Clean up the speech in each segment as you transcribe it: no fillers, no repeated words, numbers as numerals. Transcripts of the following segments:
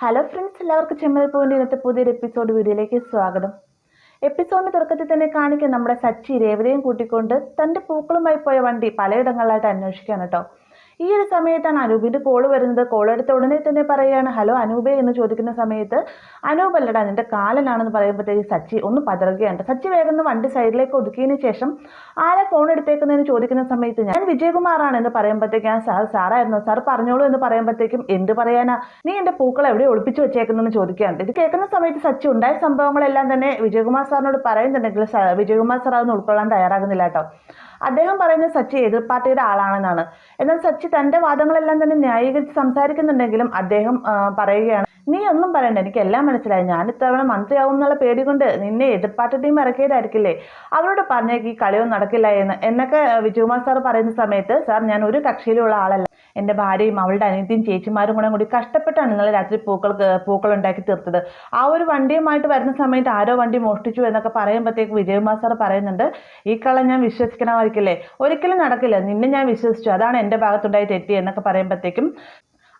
Hello friends, എല്ലാവർക്കും ചെമ്മൽ point ഇന്നത്തെ പുതിയൊരു എപ്പിസോഡ് വീഡിയോയിലേക്ക് സ്വാഗതം. എപ്പിസോഡിന്റെ തുടക്കത്തിൽ തന്നെ കാണിക്കാൻ നമ്മുടെ സച്ചി രേവതിയും കൂട്ടിക്കൊണ്ട് തന്റെ പൂക്കളുമായി പോയ വണ്ടി പലയിടങ്ങളിലായിട്ട് അന്വേഷിക്കുകയാണ് കേട്ടോ. ഈ ഒരു സമയത്താണ് അനൂപിന്റെ കോള് വരുന്നത്. കോൾ എടുത്ത ഉടനെ തന്നെ പറയുകയാണ് ഹലോ അനൂപേ എന്ന് ചോദിക്കുന്ന സമയത്ത് അനൂപല്ലടാ നിന്റെ കാലനാണെന്ന് പറയുമ്പോഴത്തേക്ക് സച്ചി ഒന്ന് പതറുകയാണ്. സച്ചി വേഗം വണ്ടി സൈഡിലേക്ക് ഒതുക്കിയതിന് ശേഷം ആരെ ഫോൺ എടുത്തേക്കുന്നതെന്ന് ചോദിക്കുന്ന സമയത്ത് ഞാൻ വിജയകുമാറാണ് എന്ന് പറയുമ്പോഴത്തേക്ക് ഞാൻ സാറായിരുന്നു സാർ പറഞ്ഞോളൂ എന്ന് പറയുമ്പോഴത്തേക്കും എന്ത് പറയാനാ, നീ എന്റെ പൂക്കൾ എവിടെ ഒളിപ്പിച്ചു വെച്ചേക്കുന്നതെന്ന് ചോദിക്കുകയാണ്. ഇത് കേൾക്കുന്ന സമയത്ത് സച്ചി ഉണ്ടായ സംഭവങ്ങളെല്ലാം തന്നെ വിജയകുമാർ സാറിനോട് പറയുന്നുണ്ടെങ്കിൽ വിജയകുമാർ സാർ അതൊന്നും ഉൾക്കൊള്ളാൻ തയ്യാറാകുന്നില്ല കേട്ടോ. അദ്ദേഹം പറയുന്നത് സച്ചി എതിർ പാർട്ടിയുടെ ആളാണെന്നാണ്. എന്നാൽ സച്ചി തന്റെ വാദങ്ങളെല്ലാം തന്നെ ന്യായീകരിച്ച് സംസാരിക്കുന്നുണ്ടെങ്കിലും അദ്ദേഹം പറയുകയാണ് നീ ഒന്നും പറയണ്ട, എനിക്ക് എല്ലാം മനസ്സിലായി. ഞാൻ ഇത്തവണ മന്ത്രിയാവും എന്നുള്ള പേടി കൊണ്ട് നിന്നെ എതിർപ്പാർട്ടി ടീം ഇറക്കിയതായിരിക്കില്ലേ, അവരോട് പറഞ്ഞേക്ക് ഈ കളിയൊന്നും നടക്കില്ല എന്നൊക്കെ വിജയകുമാർ സാർ പറയുന്ന സമയത്ത് സാർ ഞാൻ ഒരു കക്ഷിയിലുള്ള ആളല്ല, എൻ്റെ ഭാര്യയും അവളുടെ അനിയത്തിയും ചേച്ചിമാരും കൂടി കഷ്ടപ്പെട്ടാണ് നിങ്ങൾ രാത്രി പൂക്കൾ ഉണ്ടാക്കി തീർത്തത്. ആ ഒരു വണ്ടിയുമായിട്ട് വരുന്ന സമയത്ത് ആരോ വണ്ടി മോഷ്ടിച്ചു എന്നൊക്കെ പറയുമ്പോഴത്തേക്ക് വിജയകുമാർ സാർ പറയുന്നുണ്ട് ഈ കള്ളം ഞാൻ വിശ്വസിക്കണമായിരിക്കില്ലേ, ഒരിക്കലും നടക്കില്ല, നിന്നെ ഞാൻ വിശ്വസിച്ചു, അതാണ് എൻ്റെ ഭാഗത്തുണ്ടായി തെറ്റി എന്നൊക്കെ പറയുമ്പോഴത്തേക്കും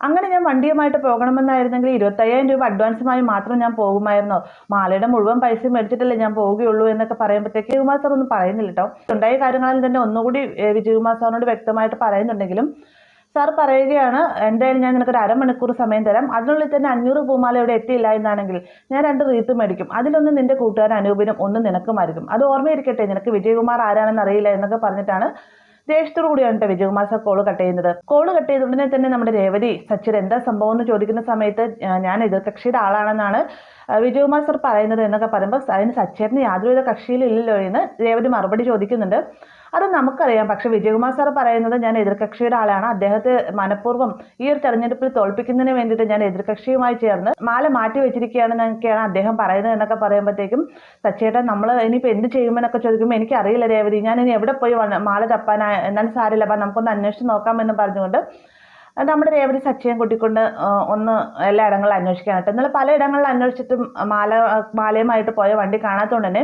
അങ്ങനെ ഞാൻ വണ്ടിയുമായിട്ട് പോകണമെന്നായിരുന്നെങ്കിൽ 25,000 രൂപ അഡ്വാൻസുമായി മാത്രം ഞാൻ പോകുമായിരുന്നോ, മാലയുടെ മുഴുവൻ പൈസയും മേടിച്ചിട്ടല്ലേ ഞാൻ പോവുകയുള്ളൂ എന്നൊക്കെ പറയുമ്പോഴത്തേക്ക് വിജയകുമാർ സാർ ഒന്നും പറയുന്നില്ല കേട്ടോ. ഉണ്ടായ കാര്യങ്ങളിൽ തന്നെ ഒന്നുകൂടി വിജയകുമാർ സാറിനോട് വ്യക്തമായിട്ട് പറയുന്നുണ്ടെങ്കിലും സാർ പറയുകയാണ് എന്തായാലും ഞാൻ നിനക്കൊരു അരമണിക്കൂർ സമയം തരാം, അതിനുള്ളിൽ തന്നെ 500 പൂമാല ഇവിടെ എത്തിയില്ല എന്നാണെങ്കിൽ ഞാൻ 2 റീത്ത് മേടിക്കും, അതിലൊന്ന് നിന്റെ കൂട്ടുകാരൻ അനൂപിനും ഒന്ന് നിനക്കുമായിരിക്കും, അത് ഓർമ്മയിരിക്കട്ടെ, നിനക്ക് വിജയകുമാർ ആരാണെന്ന് അറിയില്ല എന്നൊക്കെ പറഞ്ഞിട്ടാണ് ദേഷ്യത്തോടു കൂടിയാണ് കേട്ടോ വിജയകുമാർ സാർ കോള് കട്ട് ചെയ്യുന്നത്. കോള് കട്ട് ചെയ്ത ഉടനെ തന്നെ നമ്മുടെ രേവതി സച്ചിൻ എന്താ സംഭവം എന്ന് ചോദിക്കുന്ന സമയത്ത് ഞാൻ എതിർകക്ഷിയുടെ ആളാണെന്നാണ് വിജയകുമാർ സാർ പറയുന്നത് എന്നൊക്കെ പറയുമ്പോൾ അതിന് സച്ചേട്ടന് യാതൊരുവിധ കക്ഷിയിലില്ലല്ലോ എന്ന് രേവതി മറുപടി ചോദിക്കുന്നുണ്ട്. അത് നമുക്കറിയാം, പക്ഷെ വിജയകുമാർ സാർ പറയുന്നത് ഞാൻ എതിർകക്ഷിയുടെ ആളാണ്, അദ്ദേഹത്തെ മനഃപൂർവ്വം ഈ ഒരു തെരഞ്ഞെടുപ്പിൽ തോൽപ്പിക്കുന്നതിന് വേണ്ടിയിട്ട് ഞാൻ എതിർകക്ഷിയുമായി ചേർന്ന് മാല മാറ്റി വെച്ചിരിക്കുകയാണെന്നൊക്കെയാണ് അദ്ദേഹം പറയുന്നത് എന്നൊക്കെ പറയുമ്പോഴത്തേക്കും സച്ചേട്ടൻ നമ്മൾ ഇനിയിപ്പോൾ എന്ത് ചെയ്യുമെന്നൊക്കെ ചോദിക്കുമ്പോൾ എനിക്കറിയില്ല രേവതി, ഞാൻ ഇനി എവിടെ പോയി മാല തപ്പാനാ, എന്നാലും സാരില്ല, അപ്പം നമുക്കൊന്ന് അന്വേഷിച്ച് നോക്കാമെന്ന് പറഞ്ഞുകൊണ്ട് നമ്മുടെ രേവതി സച്ചിയെ കൂട്ടിക്കൊണ്ട് ഒന്ന് എല്ലാ ഇടങ്ങളിലും അന്വേഷിക്കാനായിട്ട്. എന്നാൽ പലയിടങ്ങളിൽ അന്വേഷിച്ചിട്ടും മാലയുമായിട്ട് പോയ വണ്ടി കാണാത്തതുകൊണ്ട് തന്നെ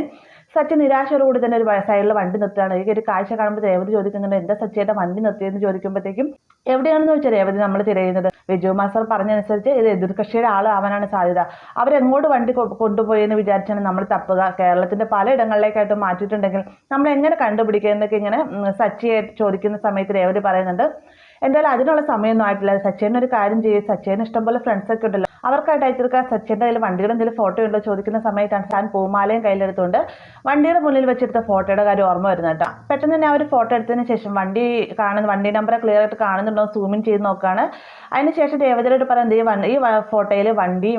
സച്ചി നിരാശയോടുകൂടി തന്നെ ഒരു സൈഡിൽ വണ്ടി നിർത്തുകയാണ്. ഈ ഒരു കാഴ്ച കാണുമ്പോൾ രേവതി ചോദിക്കുന്നുണ്ട് എന്താ സച്ചിയുടെ വണ്ടി നിർത്തിയെന്ന് ചോദിക്കുമ്പോഴത്തേക്കും എവിടെയാണെന്ന് വെച്ചാൽ രേവതി നമ്മൾ തിരയുന്നത് വിജയകുമാർ സാർ പറഞ്ഞനുസരിച്ച് ഇത് എതിർകക്ഷിയുടെ ആൾ ആവാനാണ് സാധ്യത, അവരെങ്ങോട്ട് വണ്ടി കൊണ്ടുപോയി എന്ന് വിചാരിച്ചാണ് നമ്മൾ തപ്പുക, കേരളത്തിന്റെ പലയിടങ്ങളിലേക്കായിട്ട് മാറ്റിയിട്ടുണ്ടെങ്കിൽ നമ്മൾ എങ്ങനെ കണ്ടുപിടിക്കുക എന്നൊക്കെ ഇങ്ങനെ സച്ചിയെ ചോദിക്കുന്ന സമയത്ത് രേവതി പറയുന്നുണ്ട് എന്തായാലും അതിനുള്ള സമയമൊന്നും ആയിട്ടില്ല, സച്ചിന് ഒരു കാര്യം ചെയ്യും, സച്ചിന് ഇഷ്ടംപോലെ ഫ്രണ്ട്സ് ഒക്കെ ഉണ്ടല്ലോ അവർക്കായിട്ട് അയച്ചെടുക്കുക, സച്ചിൻ്റെ കയ്യിൽ വണ്ടിയുടെ എന്തെങ്കിലും ഫോട്ടോ ഉണ്ടോ ചോദിക്കുന്ന സമയത്താണ് താൻ പൂമാലയും കയ്യിലെടുത്തുകൊണ്ട് വണ്ടിയുടെ മുന്നിൽ വെച്ചെടുത്ത ഫോട്ടോയുടെ കാര്യം ഓർമ്മ വരുന്നത് കേട്ടോ. പെട്ടെന്ന് തന്നെ ആ ഒരു ഫോട്ടോ എടുത്തതിന് ശേഷം വണ്ടി നമ്പർ ക്ലിയർ ആയിട്ട് കാണുന്നുണ്ടോ സൂമിൻ ചെയ്ത് നോക്കുകയാണ്. അതിനുശേഷം രേവതിയോട് പറയുന്നത് ഈ ഫോട്ടോയിൽ വണ്ടി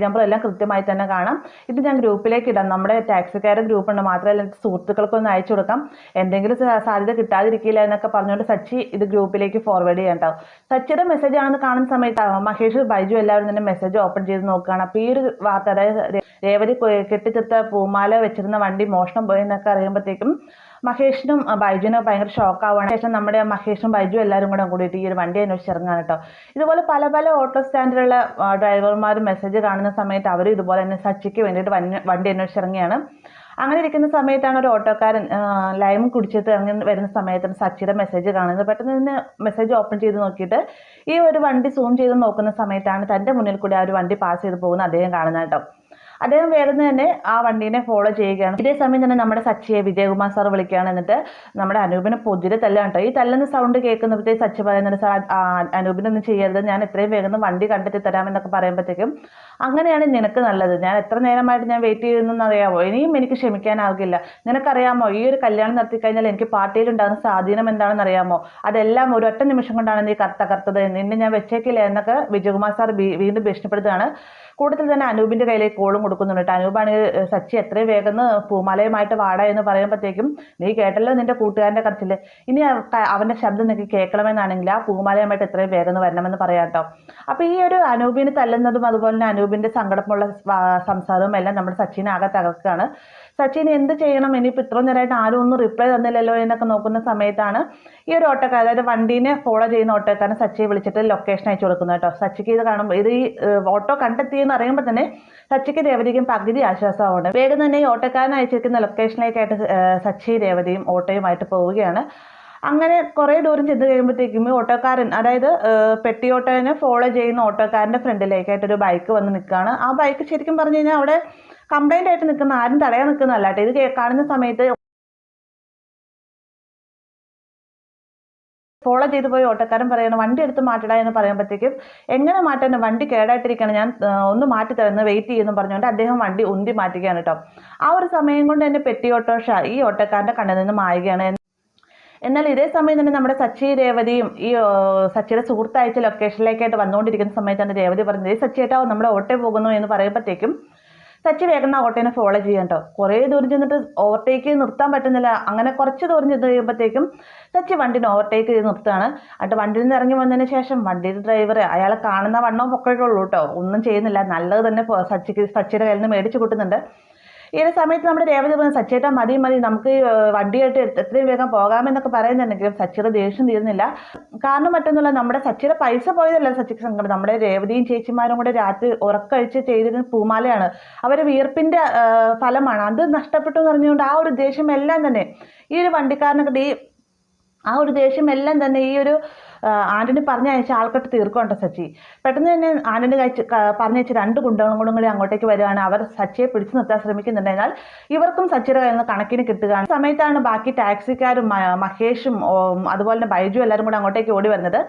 നമ്പറും എല്ലാം കൃത്യമായി തന്നെ കാണാം, ഇത് ഞാൻ ഗ്രൂപ്പിലേക്ക് ഇടാം, നമ്മുടെ ടാക്സിക്കാരുടെ ഗ്രൂപ്പ് ഉണ്ട്, മാത്രമല്ല സുഹൃത്തുക്കൾക്കൊന്ന് അയച്ചു കൊടുക്കാം, എന്തെങ്കിലും സാധ്യത കിട്ടാതിരിക്കില്ല എന്നൊക്കെ പറഞ്ഞുകൊണ്ട് സച്ചി ഇത് ഗ്രൂപ്പിലേക്ക് ഫോർവേഡ് ചെയ്യാണ്ടാവും. സച്ചിയുടെ മെസ്സേജ് ആണെന്ന് കാണുന്ന സമയത്ത് മഹേഷ് ബൈജു എല്ലാവരും തന്നെ മെസ്സേജ് ഓപ്പൺ ചെയ്ത് നോക്കുകയാണ്. അപ്പോൾ ഈ ഒരു വാർത്ത, അതായത് രേവതി കെട്ടിത്തീർത്ത പൂമാല വെച്ചിരുന്ന വണ്ടി മോഷണം പോയെന്നൊക്കെ അറിയുമ്പോഴത്തേക്കും മഹേഷിനും ബൈജുവിനും ഭയങ്കര ഷോക്കാവുകയാണ്. ശേഷം നമ്മുടെ മഹേഷും ബൈജു എല്ലാവരും കൂടിയിട്ട് ഈ ഒരു വണ്ടി അന്വേഷിച്ചിറങ്ങാണ് കേട്ടോ. ഇതുപോലെ പല ഓട്ടോ സ്റ്റാൻഡിലുള്ള ഡ്രൈവർമാരും മെസ്സേജ് കാണുന്ന സമയത്ത് അവർ ഇതുപോലെ തന്നെ സച്ചിക്ക് വേണ്ടിയിട്ട് വണ്ടി അന്വേഷിച്ചിറങ്ങിയാണ്. അങ്ങനെ ഇരിക്കുന്ന സമയത്താണ് ഒരു ഓട്ടോക്കാരൻ ലൈം കുടിച്ചിട്ട് ഇറങ്ങി വരുന്ന സമയത്താണ് സച്ചിയുടെ മെസ്സേജ് കാണുന്നത്. പെട്ടെന്ന് തന്നെ മെസ്സേജ് ഓപ്പൺ ചെയ്ത് നോക്കിയിട്ട് ഈ ഒരു വണ്ടി സൂം ചെയ്ത് നോക്കുന്ന സമയത്താണ് തൻ്റെ മുന്നിൽ കൂടി ആ ഒരു വണ്ടി പാസ് ചെയ്ത് പോകുന്ന അദ്ദേഹം കാണുന്നത് കേട്ടോ. അദ്ദേഹം വേഗം തന്നെ ആ വണ്ടീനെ ഫോളോ ചെയ്യുകയാണ്. ഇതേ സമയം തന്നെ നമ്മുടെ സച്ചിയെ വിജയകുമാർ സാർ വിളിക്കുകയാണ്. എന്നിട്ട് നമ്മുടെ അനൂപിനെ പൊതിരെ തല്ലാണ് കേട്ടോ. ഈ തല്ലുന്ന സൗണ്ട് കേൾക്കുമ്പോഴത്തേക്ക് സച്ചി പറയുന്നുണ്ട് സാർ അനൂപിനൊന്നും ചെയ്യരുത്, ഞാൻ എത്രയും വേഗം വണ്ടി കണ്ടെത്തി തരാമെന്നൊക്കെ പറയുമ്പോഴത്തേക്കും അങ്ങനെയാണ് നിനക്ക് നല്ലത്, ഞാൻ എത്ര നേരമായിട്ട് ഞാൻ വെയിറ്റ് ചെയ്യുന്നതെന്ന് അറിയാമോ, ഇനിയും എനിക്ക് ക്ഷമിക്കാനാവില്ല, നിനക്കറിയാമോ ഈ ഒരു കല്യാണം നടത്തി കഴിഞ്ഞാൽ എനിക്ക് പാർട്ടിയിൽ ഉണ്ടാകുന്ന സ്വാധീനം എന്താണെന്ന് അറിയാമോ, അതെല്ലാം ഒരൊറ്റ നിമിഷം കൊണ്ടാണ് നീ തകർത്തത്, നിന്നെ ഞാൻ വെച്ചേക്കില്ല എന്നൊക്കെ വിജയകുമാർ സാർ വീണ്ടും ഭീഷണിപ്പെടുത്തുകയാണ്. കൂടുതൽ തന്നെ അനൂപിന്റെ കയ്യിലേക്ക് കോളും കൊടുക്കുന്നുണ്ട്. അനൂപാണെങ്കിൽ സച്ചി എത്രയും വേഗം പൂമാലയുമായിട്ട് വാടാ എന്ന് പറയുമ്പോഴത്തേക്കും നീ കേട്ടല്ലോ നിന്റെ കൂട്ടുകാരൻ്റെ കരച്ചില്, ഇനി അവന്റെ ശബ്ദം നിനക്ക് കേൾക്കണമെന്നാണെങ്കിൽ ആ പൂമാലയുമായിട്ട് എത്രയും വേഗം വരണമെന്ന് പറയാം കേട്ടോ. അപ്പൊ ഈ ഒരു അനൂപിനെ തല്ലുന്നതും അതുപോലെ തന്നെ അനൂപിന്റെ സങ്കടമുള്ള സംസാരവും എല്ലാം നമ്മുടെ സച്ചിനെ ആകെ തകർക്കുകയാണ്. സച്ചിൻ എന്ത് ചെയ്യണം, ഇനിയിപ്പോൾ ഇത്രയും നേരമായിട്ട് ആരും ഒന്നും റിപ്ലൈ തന്നില്ലല്ലോ എന്നൊക്കെ നോക്കുന്ന സമയത്താണ് ഈ ഒരു ഓട്ടോക്കാരൻ, അതായത് വണ്ടീനെ ഫോളോ ചെയ്യുന്ന ഓട്ടോക്കാരൻ സച്ചിയെ വിളിച്ചിട്ട് ലൊക്കേഷൻ അയച്ചു കൊടുക്കുന്നത് കേട്ടോ. സച്ചിക്ക് ഇത് കാണുമ്പോൾ ഇത് ഈ ഓട്ടോ കണ്ടെത്തിയെന്ന് അറിയുമ്പോൾ തന്നെ സച്ചിക്ക് രേവതിക്കും പകുതി ആശ്വാസമാണ്. വേഗം തന്നെ ഈ ഓട്ടോക്കാരൻ അയച്ചിരിക്കുന്ന ലൊക്കേഷനിലേക്കായിട്ട് സച്ചി രേവതിയും ഓട്ടോയുമായിട്ട് പോവുകയാണ്. അങ്ങനെ കുറേ ദൂരം ചെന്ന് കഴിയുമ്പോഴത്തേക്കും ഈ ഓട്ടോക്കാരൻ, അതായത് പെട്ടി ഓട്ടോനെ ഫോളോ ചെയ്യുന്ന ഓട്ടോക്കാരൻ്റെ ഫ്രണ്ടിലേക്കായിട്ടൊരു ബൈക്ക് വന്ന് നിൽക്കുകയാണ്. ആ ബൈക്ക് ശരിക്കും പറഞ്ഞു കഴിഞ്ഞാൽ അവിടെ കംപ്ലൈൻ്റ് ആയിട്ട് നിൽക്കുന്ന, ആരും തടയാൻ നിൽക്കുന്നതല്ല കേട്ടോ. ഇത് കാണുന്ന സമയത്ത് ഫോളോ ചെയ്ത് പോയി ഓട്ടോക്കാരൻ പറയുന്നത് വണ്ടി എടുത്ത് മാറ്റടാ എന്ന് പറയുമ്പോഴത്തേക്കും എങ്ങനെ മാറ്റാൻ, വണ്ടി കേടായിട്ടിരിക്കുകയാണ്, ഞാൻ ഒന്ന് മാറ്റി തരുന്നത്, വെയിറ്റ് ചെയ്യുന്നു പറഞ്ഞുകൊണ്ട് അദ്ദേഹം വണ്ടി ഉന്തി മാറ്റുകയാണ് കേട്ടോ. ആ ഒരു സമയം കൊണ്ട് തന്നെ പെട്ടി ഓട്ടോറിക്ഷ ഈ ഓട്ടോക്കാരൻ്റെ കണ്ണിൽ നിന്ന് മായുകയാണ്. എന്നാൽ ഇതേ സമയം തന്നെ നമ്മുടെ സച്ചി രേവതിയും ഈ സച്ചിയുടെ സുഹൃത്ത് അയച്ച ലൊക്കേഷനിലേക്കായിട്ട് വന്നുകൊണ്ടിരിക്കുന്ന സമയത്താണ് രേവതി പറഞ്ഞത്, ഈ സച്ചിയേട്ടാ നമ്മുടെ ഓട്ടോ പോകുന്നു എന്ന് പറയുമ്പോഴത്തേക്കും സച്ചി വേഗം ആ ഓട്ടോനെ ഫോളോ ചെയ്യാൻ കേട്ടോ. കുറേ ദൂരം ചെന്നിട്ട് ഓവർടേക്ക് നിർത്താൻ പറ്റുന്നില്ല. അങ്ങനെ കുറച്ച് ദൂരം ചെന്ന് കഴിയുമ്പോഴത്തേക്കും സച്ചി വണ്ടിനെ ഓവർടേക്ക് ചെയ്ത് നിർത്തുകയാണ്. എന്നിട്ട് വണ്ടിയിൽ നിന്ന് ഇറങ്ങി വന്നതിന് ശേഷം വണ്ടിയുടെ ഡ്രൈവർ അയാളെ കാണുന്ന വണ്ണവും പൊക്കമൊക്കെ ഉള്ളൂ കേട്ടോ, ഒന്നും ചെയ്യുന്നില്ല. നല്ലത് തന്നെ സച്ചിയുടെ കയ്യിൽ നിന്ന് മേടിച്ച് കൂട്ടുന്നുണ്ട്. ഈ ഒരു സമയത്ത് നമ്മുടെ രേവതി പറഞ്ഞു, സച്ചിയേട്ടാ മതി നമുക്ക് വണ്ടിയായിട്ട് എത്രയും വേഗം പോകാമെന്നൊക്കെ പറയുന്നുണ്ടെങ്കിലും സച്ചിയുടെ ദേഷ്യം തീരുന്നില്ല. കാരണം മറ്റൊന്നുമില്ല, നമ്മുടെ സച്ചിയുടെ പൈസ പോയതല്ല സച്ചിക്ക് സങ്കടം, നമ്മുടെ രേവതിയും ചേച്ചിമാരും കൂടെ രാത്രി ഉറക്കഴിച്ച് ചെയ്തിരുന്ന പൂമാലയാണ്, അവരുടെ വിയർപ്പിൻ്റെ ഫലമാണ്. അത് നഷ്ടപ്പെട്ടു എന്ന് പറഞ്ഞുകൊണ്ട് ആ ഒരു ദേഷ്യം എല്ലാം തന്നെ ഈ ഒരു വണ്ടിക്കാരനൊക്കെ ആ ഒരു ദേഷ്യം എല്ലാം തന്നെ ഈ ഒരു ആന്റണി പറഞ്ഞയച്ച ആൾക്കെട്ട് തീർക്കുന്നുണ്ട് സച്ചി. പെട്ടെന്ന് തന്നെ ആന്റണി പറഞ്ഞയച്ച 2 ഗുണ്ടകളും കൂടി അങ്ങോട്ടേക്ക് വരികയാണ്. അവർ സച്ചിയെ പിടിച്ചു നിർത്താൻ ശ്രമിക്കുന്നുണ്ട്. എന്നാൽ ഇവർക്കും സച്ചിയുടെ കയ്യിൽ നിന്ന് കണക്കിന് കിട്ടുകയാണ്. സമയത്താണ് ബാക്കി ടാക്സിക്കാരും മഹേഷും അതുപോലെ തന്നെ ബൈജു എല്ലാവരും കൂടെ അങ്ങോട്ടേക്ക് ഓടി വരുന്നത്.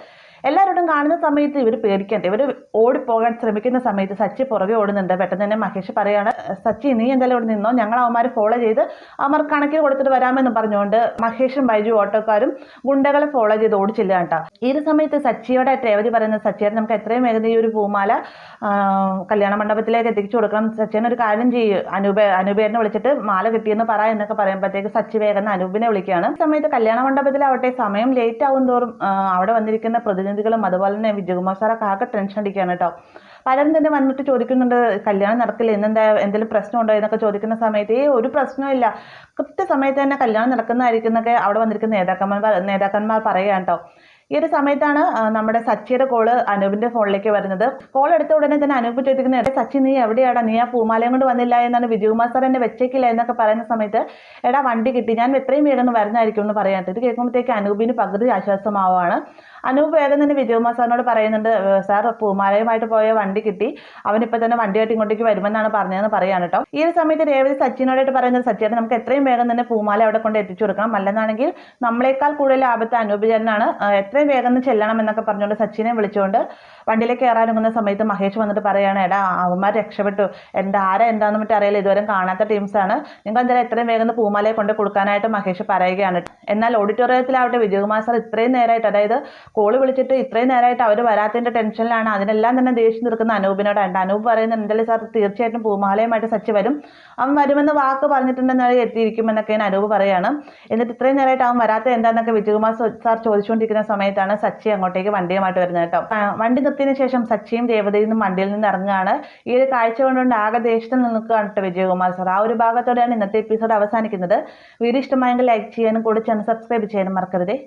എല്ലാവരോടും കാണുന്ന സമയത്ത് ഇവർ പേടിക്കണ്ട, ഇവർ ഓടിപ്പോകാൻ ശ്രമിക്കുന്ന സമയത്ത് സച്ചി പുറകെ ഓടുന്നുണ്ട്. പെട്ടെന്ന് തന്നെ മഹേഷ് പറയാണ്, സച്ചി നീ എന്തായാലും ഇവിടെ നിന്നോ, ഞങ്ങൾ അവന്മാരെ ഫോളോ ചെയ്ത് അവന്മാർക്ക് കണക്കിന് കൊടുത്തിട്ട് വരാമെന്ന് പറഞ്ഞുകൊണ്ട് മഹേഷും ബൈജു ഓട്ടോക്കാരും ഗുണ്ടകളെ ഫോളോ ചെയ്ത് ഓടിച്ചില്ല കേട്ടോ. ഈ ഒരു സമയത്ത് സച്ചിയോടെ രേവതി പറയുന്നത്, സച്ചിയുടെ നമുക്ക് എത്രയും വേഗം ഈ ഒരു പൂമാല കല്യാണ മണ്ഡപത്തിലേക്ക് എത്തിച്ചു കൊടുക്കണം, സച്ചിനെ ഒരു കാര്യം ചെയ്യും, അനൂപേനെ വിളിച്ചിട്ട് മാല കിട്ടിയെന്ന് പറ എന്നൊക്കെ പറയുമ്പോഴത്തേക്ക് സച്ചി വേഗം അനൂപിനെ വിളിക്കുകയാണ്. ഈ സമയത്ത് കല്യാണ മണ്ഡപത്തിലാവട്ടെ സമയം ലേറ്റ് ആവും തോറും അവിടെ വന്നിരിക്കുന്ന പ്രതിനിധികളും അതുപോലെ തന്നെ വിജയകുമാർ സാറൊക്കെ ആകെ ടെൻഷൻ അടിക്കുകയാണ് കേട്ടോ. പലരും തന്നെ വന്നിട്ട് ചോദിക്കുന്നുണ്ട്, കല്യാണം നടക്കില്ല, എന്തെങ്കിലും പ്രശ്നമുണ്ടോ എന്നൊക്കെ ചോദിക്കുന്ന സമയത്ത് ഒരു പ്രശ്നവും ഇല്ല, കൃത്യസമയത്ത് തന്നെ കല്യാണം നടക്കുന്നതായിരിക്കും എന്നൊക്കെ അവിടെ വന്നിരിക്കുന്ന നേതാക്കന്മാർ പറയുകയാണ് കേട്ടോ. ഈ ഒരു സമയത്താണ് നമ്മുടെ സച്ചിയുടെ കോള് അനൂപിന്റെ ഫോണിലേക്ക് വരുന്നത്. കോൾ എടുത്ത ഉടനെ തന്നെ അനൂപ് ചോദിക്കുന്നത്, സച്ചി നീ എവിടെയാടാ, നീ ആ പൂമാലയും കൊണ്ട് വന്നില്ല എന്നാണ് വിജയകുമാർ സാർ എന്നെ വെച്ചേക്കില്ല എന്നൊക്കെ പറയുന്ന സമയത്ത്, എടാ വണ്ടി കിട്ടി, ഞാൻ എത്രയും വേഗം വരുന്നതായിരിക്കും എന്ന് പറയാനായിട്ട്. ഇത് കേൾക്കുമ്പോഴത്തേക്ക് അനൂപിന് പകുതി ആശ്വാസമാവുകയാണ്. അനൂപ് വേഗം തന്നെ വിജയകുമാർ സാറിനോട് പറയുന്നുണ്ട്, സാർ പൂമാലയുമായിട്ട് പോയ വണ്ടി കിട്ടി, അവനിപ്പോൾ തന്നെ വണ്ടിയായിട്ട് ഇങ്ങോട്ടേക്ക് വരുമെന്നാണ് പറഞ്ഞതെന്ന് പറയാണ് കേട്ടോ. ഈ ഒരു സമയത്ത് രേവതി സച്ചിനോടായിട്ട് പറയുന്നത്, സച്ചിയായിട്ട് നമുക്ക് എത്രയും വേഗം തന്നെ പൂമാല അവിടെ കൊണ്ട് എത്തിച്ചു കൊടുക്കണം, അല്ലെന്നാണെങ്കിൽ നമ്മളെക്കാൾ കൂടുതൽ ആപത്ത് അനൂപ് ചേട്ടനാണ്, എത്രയും വേഗം ചെല്ലണം എന്നൊക്കെ പറഞ്ഞുകൊണ്ട് സച്ചിനെ വിളിച്ചുകൊണ്ട് വണ്ടിയിലേക്ക് കയറാനൊങ്ങുന്ന സമയത്ത് മഹേഷ് വന്നിട്ട് പറയാണ്, എടാ അവന്മാർ രക്ഷപ്പെട്ടു, എന്താണെന്ന് മറ്റും അറിയില്ല, ഇതുവരെ കാണാത്ത ടീംസാണ്, നിങ്ങൾ എന്തായാലും എത്രയും വേഗം പൂമാലയെ കൊണ്ട് കൊടുക്കാനായിട്ട് മഹേഷ് പറയുകയാണ്. എന്നാൽ ഓഡിറ്റോറിയത്തിലാവട്ടെ വിജയകുമാർ സാർ ഇത്രയും നേരമായിട്ട്, അതായത് കോള് വിളിച്ചിട്ട് ഇത്രയും നേരമായിട്ട് അവർ വരാത്തതിൻ്റെ ടെൻഷനിലാണ്. അതിനെല്ലാം തന്നെ ദേഷ്യം തീർക്കുന്ന അനൂപിനോടാണ്. അനൂപ് പറയുന്നത്, എന്തായാലും സാർ തീർച്ചയായിട്ടും പൂമാലയുമായിട്ട് സച്ചി വരും, അവൻ വരുമെന്ന് വാക്ക് പറഞ്ഞിട്ടുണ്ടെന്നാലും എത്തിയിരിക്കുമെന്നൊക്കെയാണ് അനൂപ് പറയുകയാണ്. എന്നിട്ട് ഇത്രയും നേരമായിട്ട് അവൻ വരാത്ത എന്താണെന്നൊക്കെ വിജയകുമാർ സാർ ചോദിച്ചുകൊണ്ടിരിക്കുന്ന സമയത്താണ് സച്ചി അങ്ങോട്ടേക്ക് വണ്ടിയുമായിട്ട് വരുന്നത് കേട്ടോ. വണ്ടി നിർത്തിയതിനു ശേഷം സച്ചിയും രേവതിയിൽ നിന്നും വണ്ടിയിൽ നിന്ന് ഇറങ്ങുകയാണ്. ഈ ഒരു കാഴ്ച കൊണ്ടുകൊണ്ട് ആകെ ദേഷ്യത്തിൽ നിൽക്കുകയാണ് കേട്ടോ വിജയകുമാർ സാർ. ആ ഒരു ഭാഗത്തോടെയാണ് ഇന്നത്തെ എപ്പിസോഡ് അവസാനിക്കുന്നത്. വീഡിയോ ഇഷ്ടമായെങ്കിൽ ലൈക്ക് ചെയ്യാനും കൂടെ ചാനൽ സബ്സ്ക്രൈബ് ചെയ്യാനും മറക്കരുതേ.